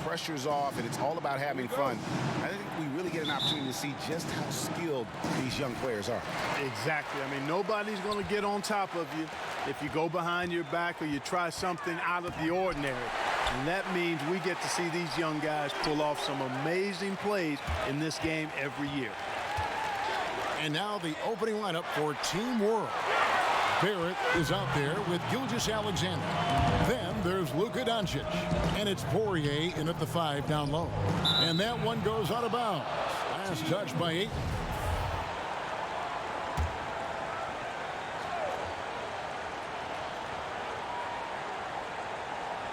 pressure's off, and it's all about having fun. I think we really get an opportunity to see just how skilled these young players are. Exactly. I mean, nobody's going to get on top of you if you go behind your back or you try something out of the ordinary. And that means we get to see these young guys pull off some amazing plays in this game every year. And now the opening lineup for Team World. Barrett is out there with Gilgeous-Alexander. Then there's Luka Doncic. And it's Poirier in at the 5 down low. And that one goes out of bounds. Last touch by Ayton.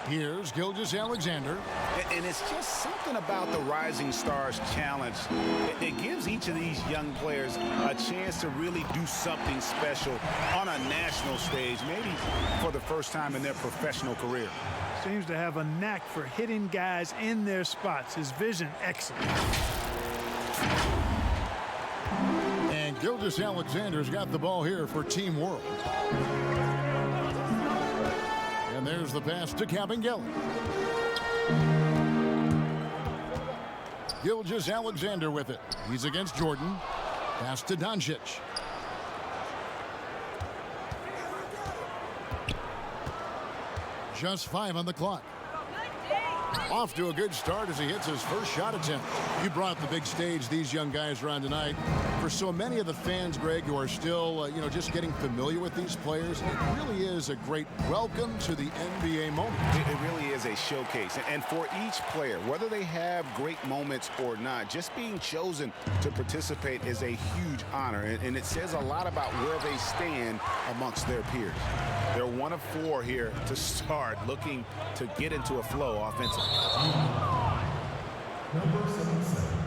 Here's Gilgeous-Alexander. And it's just something about the Rising Stars Challenge. It gives each of these young players a chance to really do something special on a national stage, maybe for the first time in their professional career. Seems to have a knack for hitting guys in their spots. His vision, excellent. And Gilgeous-Alexander's got the ball here for Team World. And there's the pass to Kabengele. Gilgeous-Alexander with it. He's against Jordan. Pass to Doncic. Just 5 on the clock. Off to a good start as he hits his first shot attempt. You brought the big stage these young guys are on tonight. For so many of the fans, Greg, who are still, just getting familiar with these players, it really is a great welcome to the NBA moment. It really is a showcase. And for each player, whether they have great moments or not, just being chosen to participate is a huge honor. And it says a lot about where they stand amongst their peers. They're 1 of 4 here to start, looking to get into a flow offensively. Number 77.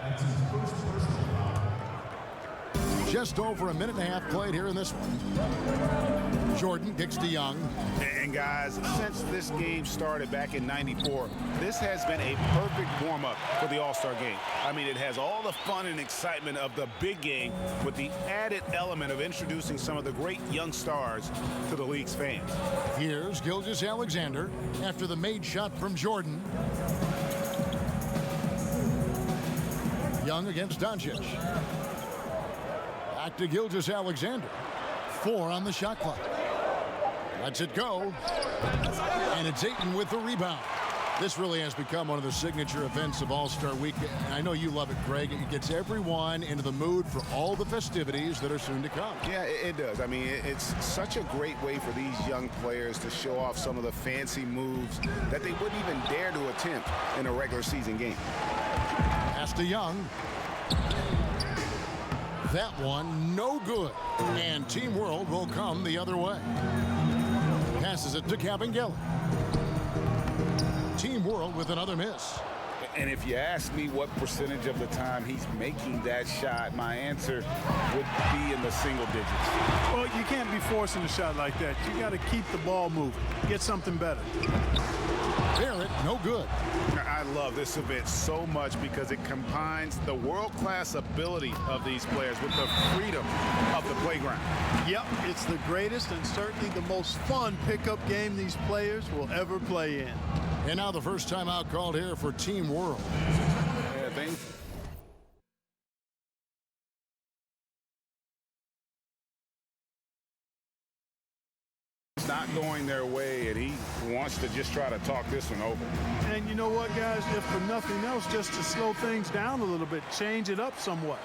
That's his first personal foul. Just over a minute and a half played here in this one. Jordan kicks to Young. And guys, since this game started back in '94, this has been a perfect warm-up for the All-Star game. I mean, it has all the fun and excitement of the big game with the added element of introducing some of the great young stars to the league's fans. Here's Gilgeous-Alexander after the made shot from Jordan. Young against Doncic. Back to Gilgeous-Alexander. 4 on the shot clock. Lets it go. And it's Ayton with the rebound. This really has become one of the signature events of All-Star Week. And I know you love it, Greg. It gets everyone into the mood for all the festivities that are soon to come. Yeah, it does. I mean, it's such a great way for these young players to show off some of the fancy moves that they wouldn't even dare to attempt in a regular season game. Pass to Young. That one, no good. And Team World will come the other way. Passes it to Kabengele. Team World with another miss. And if you ask me what percentage of the time he's making that shot, my answer would be in the single digits. Well, you can't be forcing a shot like that. You got to keep the ball moving. Get something better. Barrett, no good. I love this event so much because it combines the world-class ability of these players with the freedom of the playground. Yep, it's the greatest and certainly the most fun pickup game these players will ever play in. And now the first time out called here for Team World. Yeah, thanks. It's not going their way, and he wants to just try to talk this one over. And you know what, guys? If for nothing else, just to slow things down a little bit, change it up somewhat.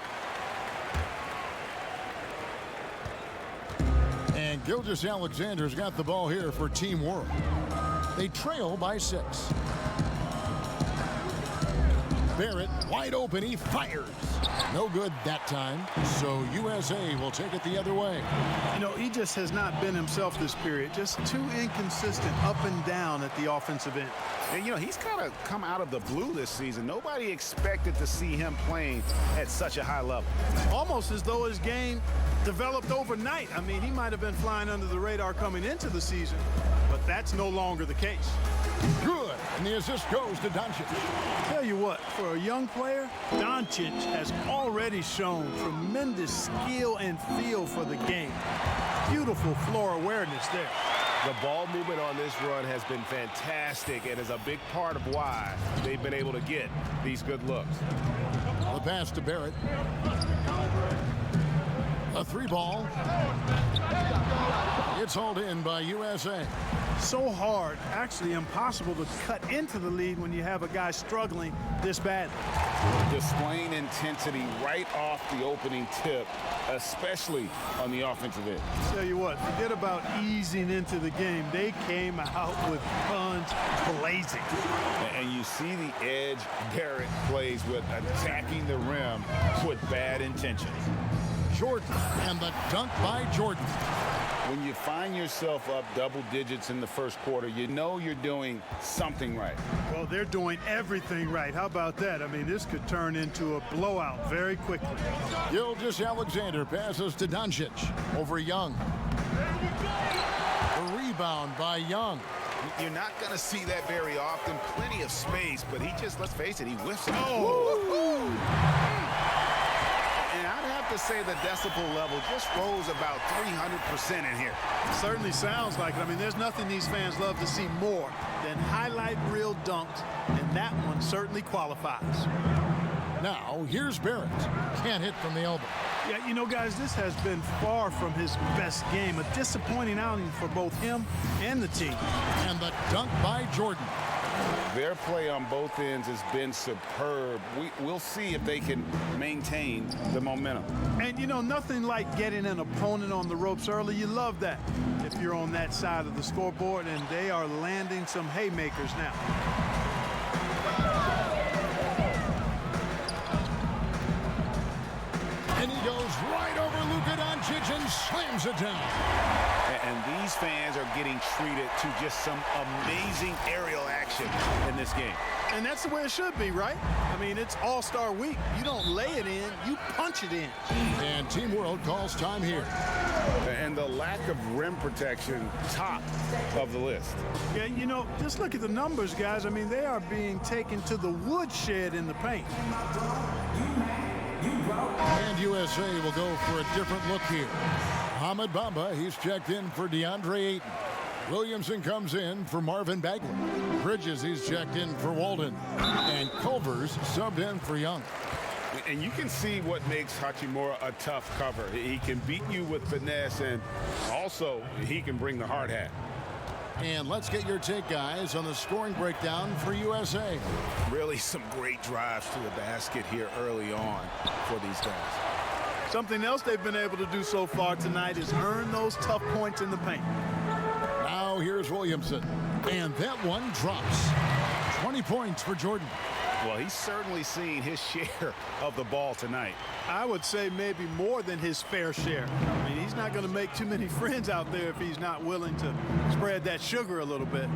And Gilgeous-Alexander's got the ball here for Team World. They trail by 6. Barrett wide open. He fires. No good that time. So USA will take it the other way. You know, he just has not been himself this period. Just too inconsistent up and down at the offensive end. And, you know, he's kind of come out of the blue this season. Nobody expected to see him playing at such a high level. Almost as though his game developed overnight. I mean, he might have been flying under the radar coming into the season, but that's no longer the case. Good. And the assist goes to Doncic. Tell you what, for a young player, Doncic has already shown tremendous skill and feel for the game. Beautiful floor awareness there. The ball movement on this run has been fantastic and is a big part of why they've been able to get these good looks. The pass to Barrett. A 3-ball. It's hauled in by USA. So hard, actually impossible to cut into the lead when you have a guy struggling this badly. Displaying intensity right off the opening tip, especially on the offensive end. Tell you what, forget about easing into the game. They came out with guns blazing. And you see the edge Barrett plays with, attacking the rim with bad intentions. Jordan, and the dunk by Jordan. When you find yourself up double digits in the first quarter, you know you're doing something right. Well, they're doing everything right. How about that? I mean, this could turn into a blowout very quickly. Gilgeous-Alexander passes to Doncic over Young. The rebound by Young. You're not going to see that very often. Plenty of space, but he just, let's face it, he whiffs it. Oh! And I'd have to say the decibel level just rose about 300% in here. Certainly sounds like it. I mean, there's nothing these fans love to see more than highlight reel dunks, and that one certainly qualifies. Now, here's Barrett. Can't hit from the elbow. Yeah, you know, guys, this has been far from his best game. A disappointing outing for both him and the team. And the dunk by Jordan. Their play on both ends has been superb. We'll see if they can maintain the momentum. And, you know, nothing like getting an opponent on the ropes early. You love that if you're on that side of the scoreboard, and they are landing some haymakers now. And he goes right over Luka Doncic and slams it down. And these fans are getting treated to just some amazing aerial action in this game. And that's the way it should be, right? I mean, it's All-Star Week. You don't lay it in, you punch it in. And Team World calls time here. And the lack of rim protection, top of the list. Yeah, you know, just look at the numbers, guys. I mean, they are being taken to the woodshed in the paint. And USA will go for a different look here. Hamid Bamba, he's checked in for DeAndre Ayton. Williamson comes in for Marvin Bagley. Bridges, he's checked in for Walden. And Culver's subbed in for Young. And you can see what makes Hachimura a tough cover. He can beat you with finesse, and also he can bring the hard hat. And let's get your take, guys, on the scoring breakdown for USA. Really some great drives to the basket here early on for these guys. Something else they've been able to do so far tonight is earn those tough points in the paint. Now here's Williamson. And that one drops. 20 points for Jordan. Well, he's certainly seen his share of the ball tonight. I would say maybe more than his fair share. I mean, he's not going to make too many friends out there if he's not willing to spread that sugar a little bit.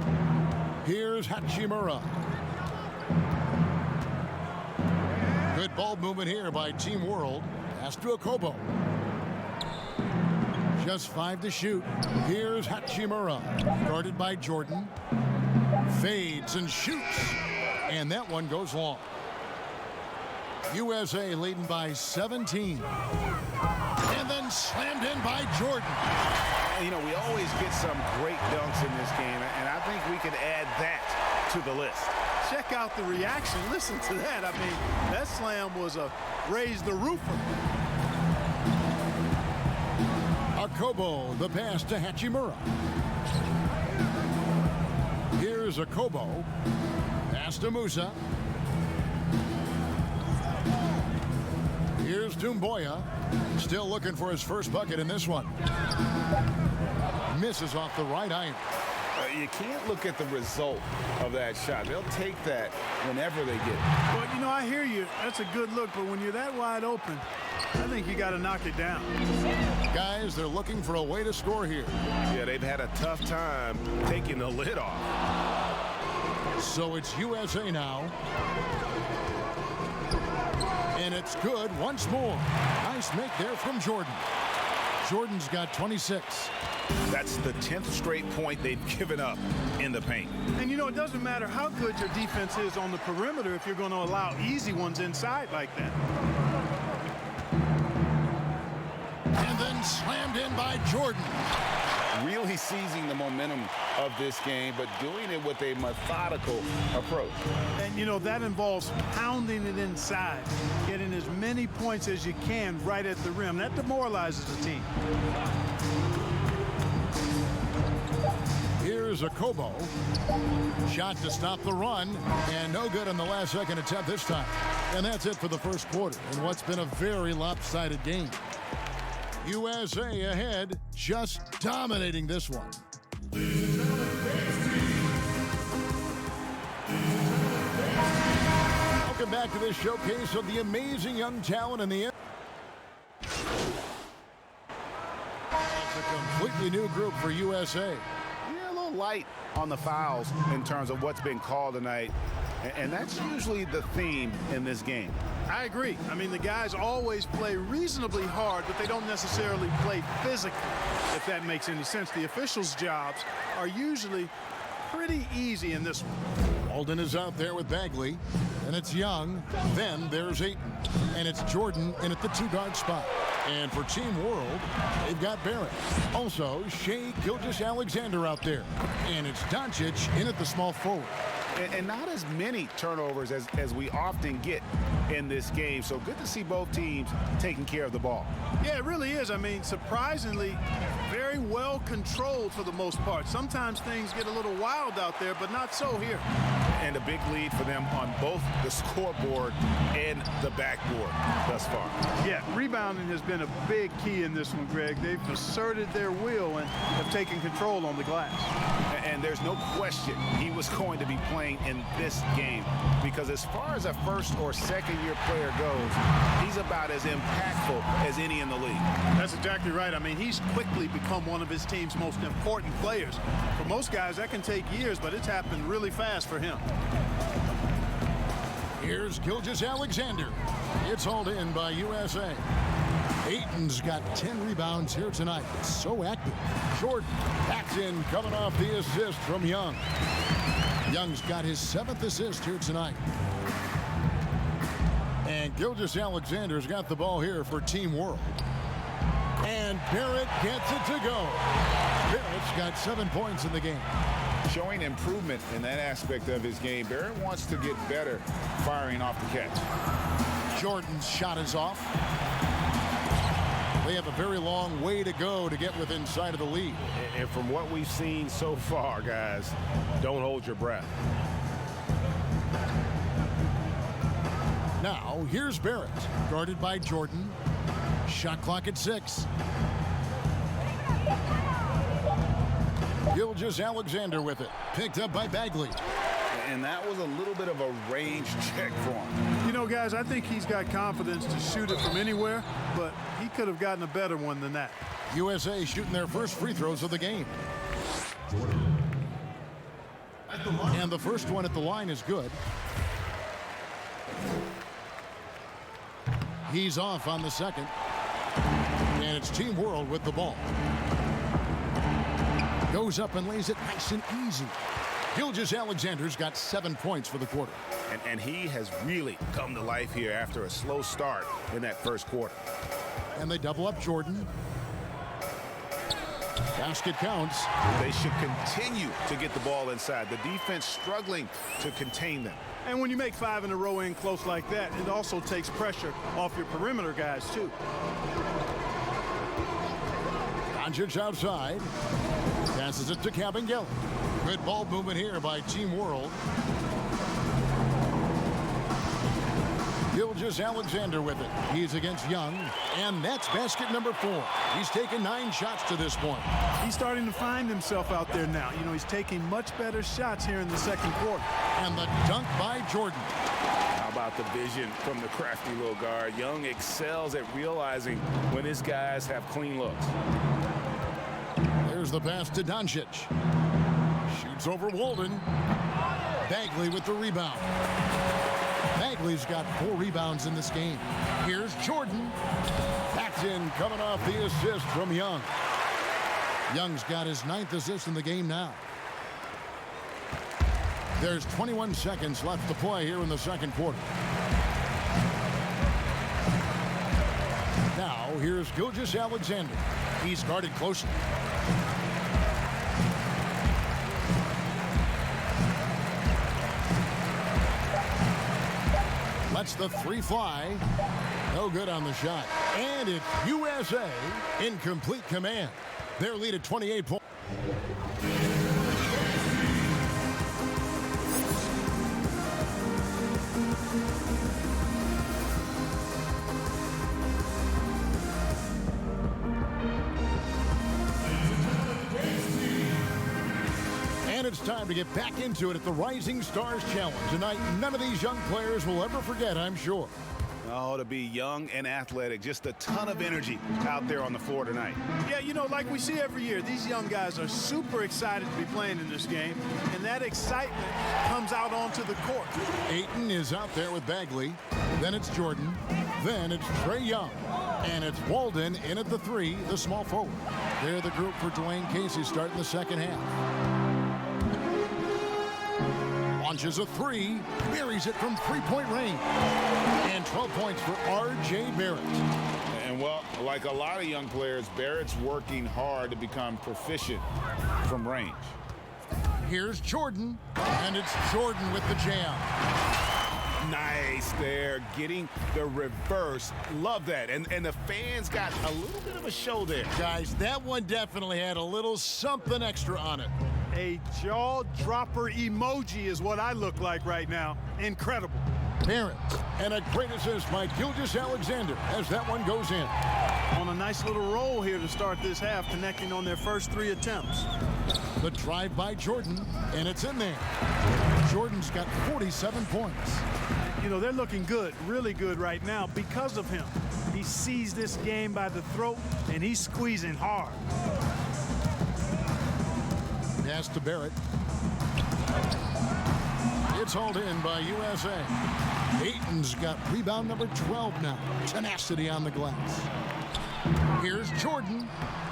Here's Hachimura. Good ball movement here by Team World. Pass to Okobo. Just 5 to shoot. Here's Hachimura. Guarded by Jordan. Fades and shoots. And that one goes long. USA leading by 17. And then slammed in by Jordan. You know, we always get some great dunks in this game, and I think we can add that to the list. Check out the reaction. Listen to that. I mean, that slam was a raise the roofer. Okobo, the pass to Hachimura. Here's Okobo. Pass to Musa. Here's Doumbouya. Still looking for his first bucket in this one. Misses off the right iron. You can't look at the result of that shot. They'll take that whenever they get it. Well, you know, I hear you. That's a good look, but when you're that wide open, I think you got to knock it down. Guys, they're looking for a way to score here. Yeah, they've had a tough time taking the lid off. So it's USA now. And it's good once more. Nice make there from Jordan. Jordan's got 26. That's the 10th straight point they've given up in the paint. And, you know, it doesn't matter how good your defense is on the perimeter if you're going to allow easy ones inside like that. And then slammed in by Jordan. really seizing the momentum of this game, but doing it with a methodical approach. And, you know, that involves pounding it inside, getting as many points as you can right at the rim. That demoralizes the team. Here's a Kobo. Shot to stop the run, and no good on the last second attempt this time. And that's it for the first quarter in what's been a very lopsided game. USA ahead, just dominating this one. Welcome back to this showcase of the amazing young talent in the It's a completely new group for USA. Yeah, a little light on the fouls in terms of what's been called tonight. And that's usually the theme in this game. I agree. I mean, the guys always play reasonably hard, but they don't necessarily play physically, if that makes any sense. The officials' jobs are usually pretty easy in this one. Walden is out there with Bagley, and it's Young. Then there's Ayton, and it's Jordan in at the two-guard spot. And for Team World, they've got Barrett. Also, Shea Gilgeous-Alexander out there. And it's Doncic in at the small forward. And not as many turnovers as we often get in this game. So good to see both teams taking care of the ball. Yeah, it really is. I mean, surprisingly, very well controlled for the most part. Sometimes things get a little wild out there, but not so here. And a big lead for them on both the scoreboard and the backboard thus far. Yeah, rebounding has been a big key in this one, Greg. They've asserted their will and have taken control on the glass. And there's no question he was going to be playing in this game, because as far as a first or second year player goes, he's about as impactful as any in the league. That's exactly right. I mean, he's quickly become one of his team's most important players. For most guys, that can take years, but it's happened really fast for him. Here's Gilgeous-Alexander. It's hauled in by USA. Ayton's got 10 rebounds here tonight. So active. Jordan backs in, coming off the assist from Young. Young's got his 7th assist here tonight. And Gilgeous-Alexander's got the ball here for Team World. And Barrett gets it to go. Barrett's got 7 points in the game. Showing improvement in that aspect of his game. Barrett wants to get better firing off the catch. Jordan's shot is off. They have a very long way to go to get within sight of the lead. And from what we've seen so far, guys, don't hold your breath. Now, here's Barrett, guarded by Jordan. Shot clock at 6. Gilgeous-Alexander with it. Picked up by Bagley. And that was a little bit of a range check for him. You know, guys, I think he's got confidence to shoot it from anywhere, but he could have gotten a better one than that. USA shooting their first free throws of the game. And the first one at the line is good. He's off on the second. And it's Team World with the ball. Goes up and lays it nice and easy. Gilgeous-Alexander's got 7 points for the quarter. And he has really come to life here after a slow start in that first quarter. And they double up Jordan. Basket counts. They should continue to get the ball inside. The defense struggling to contain them. And when you make 5 in a row in close like that, it also takes pressure off your perimeter guys, too. Doncic outside. Passes it to Kabengele. Good ball movement here by Team World. Gilgeous-Alexander with it. He's against Young. And that's basket number 4. He's taken 9 shots to this point. He's starting to find himself out there now. You know, he's taking much better shots here in the second quarter. And the dunk by Jordan. How about the vision from the crafty little guard? Young excels at realizing when his guys have clean looks. There's the pass to Doncic. Shoots over Walden. Bagley with the rebound. Bagley's got 4 rebounds in this game. Here's Jordan. Backs in, coming off the assist from Young. Young's got his 9th assist in the game now. There's 21 seconds left to play here in the second quarter. Now, here's Gilgeous-Alexander. He's guarded closely. Lets the three fly. No good on the shot. And it's USA in complete command. Their lead at 28 points. And it's time to get back into it at the Rising Stars Challenge. Tonight, none of these young players will ever forget, I'm sure. Oh, to be young and athletic, just a ton of energy out there on the floor tonight. Yeah, you know, like we see every year, these young guys are super excited to be playing in this game, and that excitement comes out onto the court. Ayton is out there with Bagley. Then it's Jordan. Then it's Trae Young. And it's Walden in at the three, the small forward. They're the group for Dwayne Casey starting the second half. Launches a three, buries it from three-point range. And 12 points for R.J. Barrett. And, well, like a lot of young players, Barrett's working hard to become proficient from range. Here's Jordan, and it's Jordan with the jam. Nice there, getting the reverse. Love that. And the fans got a little bit of a show there. Guys, that one definitely had a little something extra on it. A jaw-dropper emoji is what I look like right now. Incredible. Barrett, and a great assist by Gilgeous-Alexander as that one goes in. On a nice little roll here to start this half, connecting on their first three attempts. The drive by Jordan, and it's in there. Jordan's got 47 points. You know, they're looking good, really good right now because of him. He sees this game by the throat, and he's squeezing hard. Pass to Barrett. It's hauled in by USA. Ayton's got rebound number 12 now. Tenacity on the glass. Here's Jordan,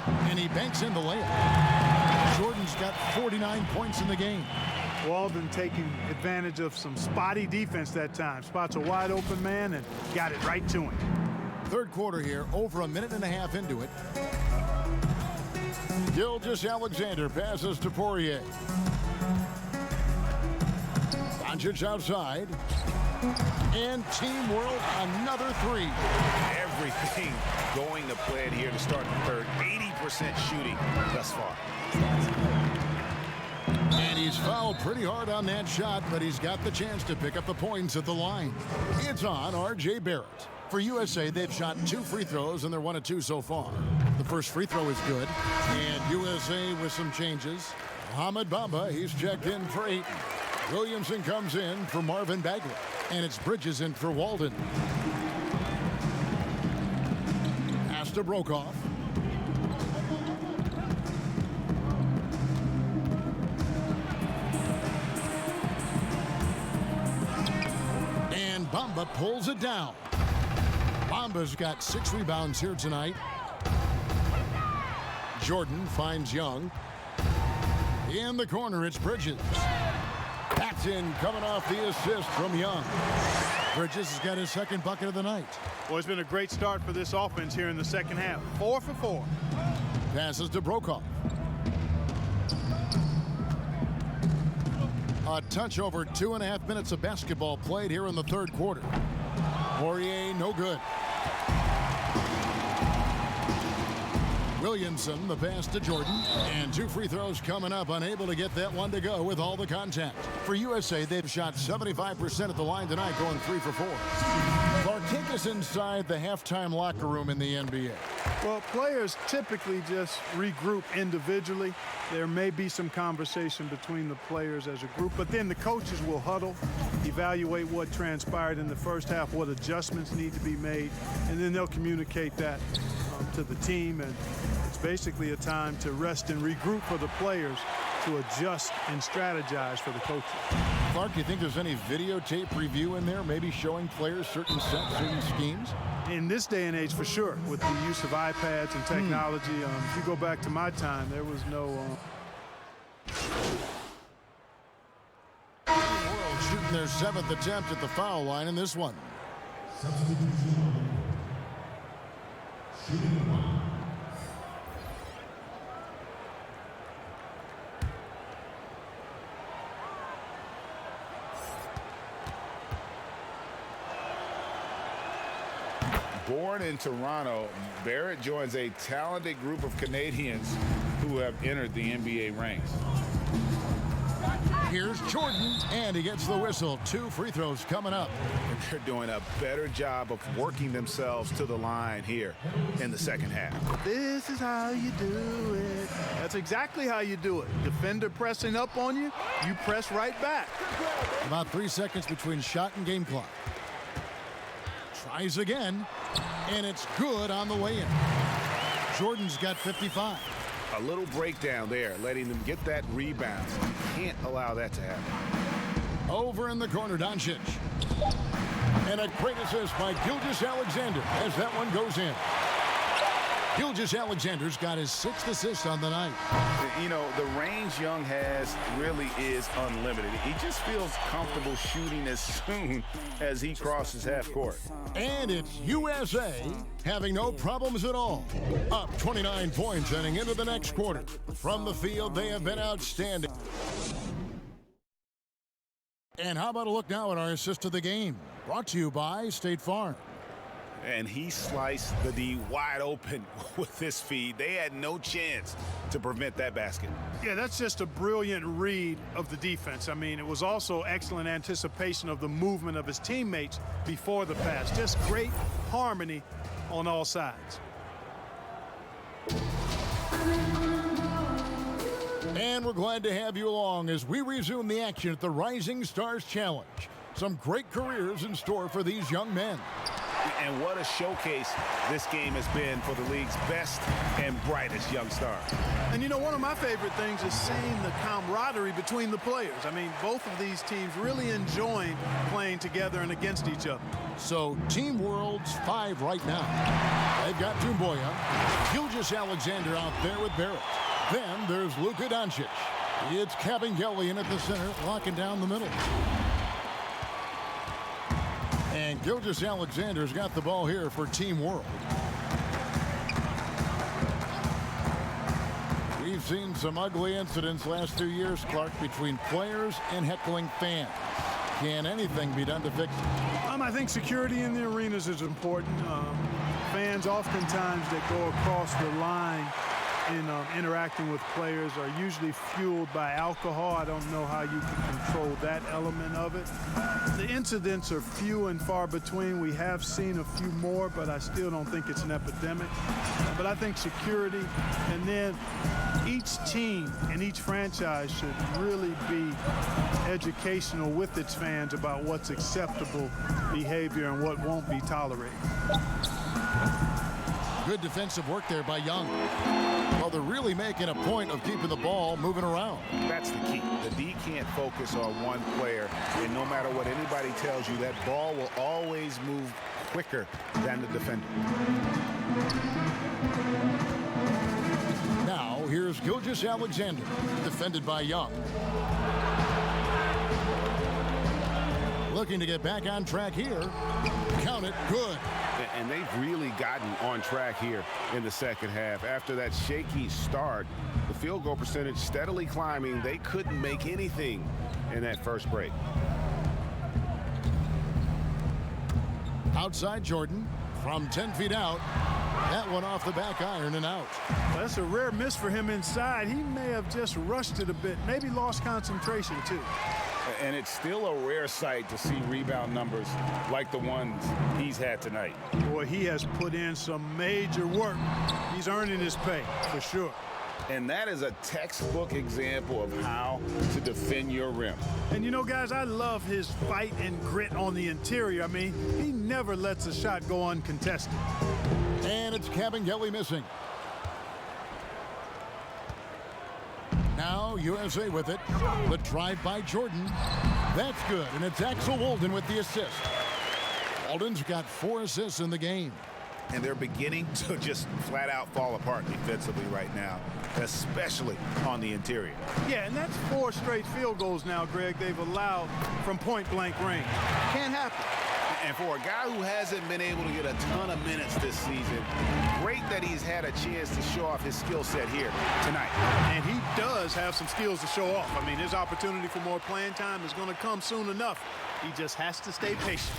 and he banks in the layup. Jordan's got 49 points in the game. Walden taking advantage of some spotty defense that time. Spots a wide open man and got it right to him. Third quarter here, over a minute and a half into it. Gilgeous-Alexander passes to Poirier. Doncic outside. And Team World, another three. Everything going to plan here to start the third. 80% shooting thus far. And he's fouled pretty hard on that shot, but he's got the chance to pick up the points at the line. It's on R.J. Barrett. For USA, they've shot 2 free throws, and they're 1 of 2 so far. The first free throw is good. And USA with some changes. Mohamed Bamba, he's checked in for Ayton. Williamson comes in for Marvin Bagley. And it's Bridges in for Walden. Pass to Brokoff. And Bamba pulls it down. Bamba's got 6 rebounds here tonight. Jordan finds Young. In the corner, it's Bridges. Paxton coming off the assist from Young. Bridges has got his second bucket of the night. Well, it's been a great start for this offense here in the second half. 4 for 4. Passes to Brokoff. A touch over 2.5 minutes of basketball played here in the third quarter. Poirier, no good. Williamson, the pass to Jordan. And 2 free throws coming up, unable to get that one to go with all the contact. For USA, they've shot 75% at the line tonight, going 3 for 4. Clark, take us inside the halftime locker room in the NBA. Well, players typically just regroup individually. There may be some conversation between the players as a group, but then the coaches will huddle, evaluate what transpired in the first half, what adjustments need to be made, and then they'll communicate that to the team. And it's basically a time to rest and regroup for the players to adjust and strategize for the coaches. Clark, do you think there's any videotape review in there, maybe showing players certain sets, certain schemes? In this day and age, for sure, with the use of iPads and technology. If you go back to my time, there was no... World shooting their 7th attempt at the foul line in this one. Substitution. Shooting 1. Born in Toronto, Barrett joins a talented group of Canadians who have entered the NBA ranks. Here's Jordan, and he gets the whistle. 2 free throws coming up. And they're doing a better job of working themselves to the line here in the second half. This is how you do it. That's exactly how you do it. Defender pressing up on you, you press right back. About 3 seconds between shot and game clock. Tries again, and it's good on the way in. Jordan's got 55. A little breakdown there, letting them get that rebound. You can't allow that to happen. Over in the corner, Doncic. And a great assist by Gilgeous-Alexander as that one goes in. Gilgeous-Alexander's got his 6th assist on the night. You know, the range Young has really is unlimited. He just feels comfortable shooting as soon as he crosses half court. And it's USA having no problems at all. Up 29 points heading into the next quarter. From the field, they have been outstanding. And how about a look now at our assist of the game? Brought to you by State Farm. And he sliced the D wide open with his feed. They had no chance to prevent that basket. Yeah, that's just a brilliant read of the defense. I mean, it was also excellent anticipation of the movement of his teammates before the pass. Just great harmony on all sides. And we're glad to have you along as we resume the action at the Rising Stars Challenge. Some great careers in store for these young men. And what a showcase this game has been for the league's best and brightest young stars. And you know, one of my favorite things is seeing the camaraderie between the players. I mean, both of these teams really enjoying playing together and against each other. So Team World's 5 right now. They've got Doumbouya, Gilgeous-Alexander out there with Barrett. Then there's Luka Doncic. It's Kabengele in at the center, locking down the middle. And Gilgeous-Alexander's got the ball here for Team World. We've seen some ugly incidents last 2 years, Clark, between players and heckling fans. Can anything be done to fix it? I think security in the arenas is important. Fans oftentimes that go across the line in interacting with players are usually fueled by alcohol. I don't know how you can control that element of it. The incidents are few and far between. We have seen a few more, but I still don't think it's an epidemic. But I think security, and then each team and each franchise should really be educational with its fans about what's acceptable behavior and what won't be tolerated. Good defensive work there by Young. Well, they're really making a point of keeping the ball moving around. That's the key. The D can't focus on one player, and no matter what anybody tells you, that ball will always move quicker than the defender. Now, here's Gilgeous-Alexander, defended by Young. Looking to get back on track here. Count it, good. And they've really gotten on track here in the second half. After that shaky start, the field goal percentage steadily climbing. They couldn't make anything in that first break. Outside Jordan from 10 feet out. That one off the back iron and out. Well, that's a rare miss for him inside. He may have just rushed it a bit, maybe lost concentration too. And it's still a rare sight to see rebound numbers like the ones he's had tonight. Boy, he has put in some major work. He's earning his pay, for sure. And that is a textbook example of how to defend your rim. And you know, guys, I love his fight and grit on the interior. I mean, he never lets a shot go uncontested. And it's Kabengele missing. Now USA with it. The drive by Jordan. That's good, and it's Axel Walden with the assist. Walden's got 4 assists in the game. And they're beginning to just flat out fall apart defensively right now, especially on the interior. Yeah, and that's 4 straight field goals now, Greg, they've allowed from point-blank range. Can't happen. And for a guy who hasn't been able to get a ton of minutes this season, great that he's had a chance to show off his skill set here tonight. And he does have some skills to show off. I mean, his opportunity for more playing time is going to come soon enough. He just has to stay patient.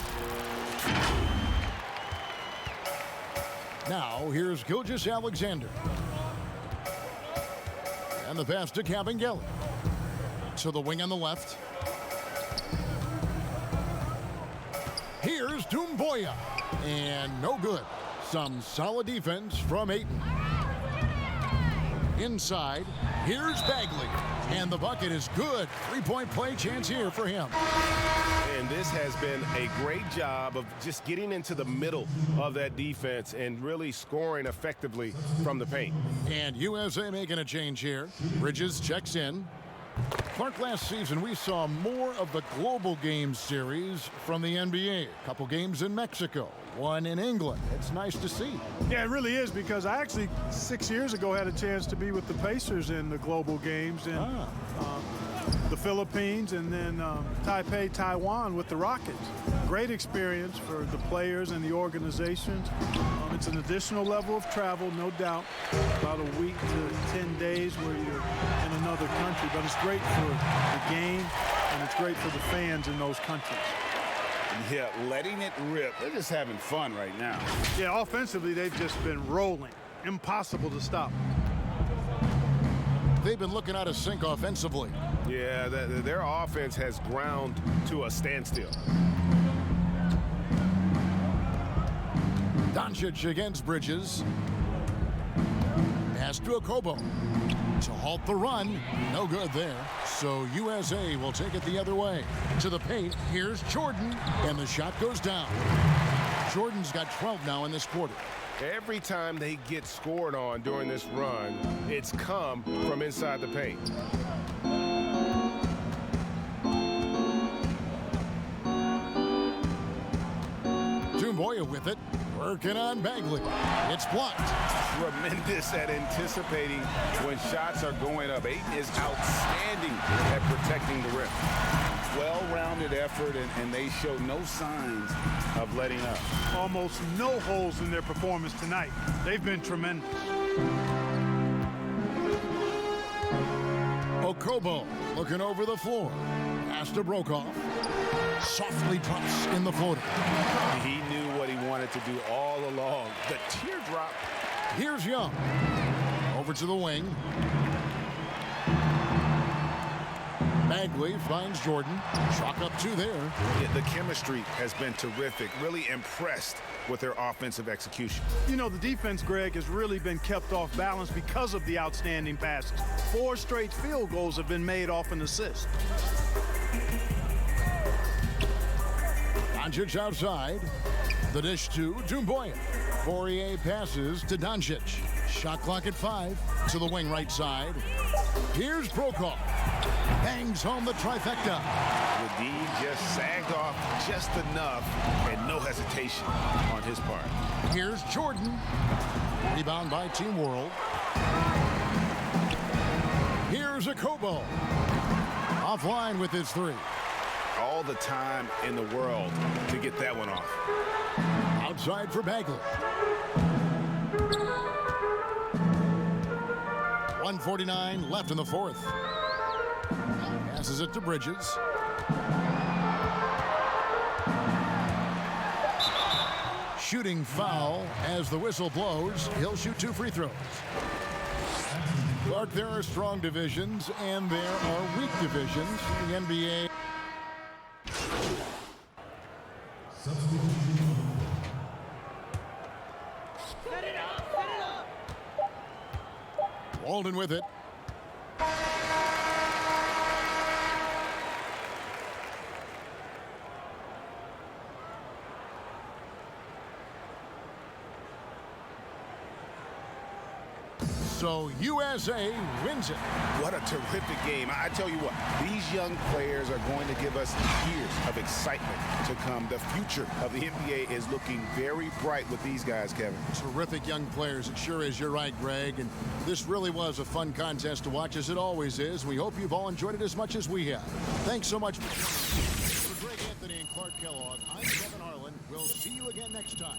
Now, here's Gilgeous Alexander. And the pass to Kabengele. To the wing on the left. Here's Doumbouya. And no good. Some solid defense from Ayton. Inside, here's Bagley. And the bucket is good. Three-point play chance here for him. And this has been a great job of just getting into the middle of that defense and really scoring effectively from the paint. And USA making a change here. Bridges checks in. Clark, last season we saw more of the global game series from the NBA. A couple games in Mexico, one in England. It's nice to see. Yeah, it really is, because I actually 6 years ago had a chance to be with the Pacers in the global games in the Philippines, and then Taipei, Taiwan with the Rockets. Great experience for the players and the organizations. It's an additional level of travel, no doubt, about a week to 10 days where you're in another country, but it's great for the game and it's great for the fans in those countries. Yeah, letting it rip. They're just having fun right now. Yeah, offensively, they've just been rolling. Impossible to stop. They've been looking out of sync offensively. Yeah, their offense has ground to a standstill. Doncic against Bridges. Pass to Okobo. To halt the run. No good there. So USA will take it the other way. To the paint. Here's Jordan. And the shot goes down. Jordan's got 12 now in this quarter. Every time they get scored on during this run, it's come from inside the paint. Doumbouya with it. Working on Bagley. It's blocked. Tremendous at anticipating when shots are going up. Ayton is outstanding at protecting the rim. Well-rounded effort, and they show no signs of letting up. Almost no holes in their performance tonight. They've been tremendous. Okobo looking over the floor. Pass to Brokoff. Softly drops in the floater. He knew what he wanted to do all along. The teardrop. Here's Young. Over to the wing. Bagley finds Jordan. Chalk up two there. Yeah, the chemistry has been terrific. Really impressed with their offensive execution. You know, the defense, Greg, has really been kept off balance because of the outstanding passes. 4 straight field goals have been made off an assist. Doncic outside. The dish to Doumbouya. Fourier passes to Doncic. Shot clock at 5. To the wing right side. Here's Brokoff. Bangs home the trifecta. The D just sagged off just enough and no hesitation on his part. Here's Jordan. Rebound by Team World. Here's Okobo. Offline with his 3. All the time in the world to get that one off. Outside for Bagley. 1:49 left in the fourth. Passes it to Bridges. Shooting foul as the whistle blows. He'll shoot 2 free throws. Clark, there are strong divisions and there are weak divisions in the NBA. Walden with it. So USA wins it. What a terrific game. I tell you what, these young players are going to give us years of excitement to come. The future of the NBA is looking very bright with these guys, Kevin. Terrific young players. It sure is. You're right, Greg. And this really was a fun contest to watch, as it always is. We hope you've all enjoyed it as much as we have. Thanks so much for Greg Anthony and Clark Kellogg. I'm Kevin Harlan. We'll see you again next time.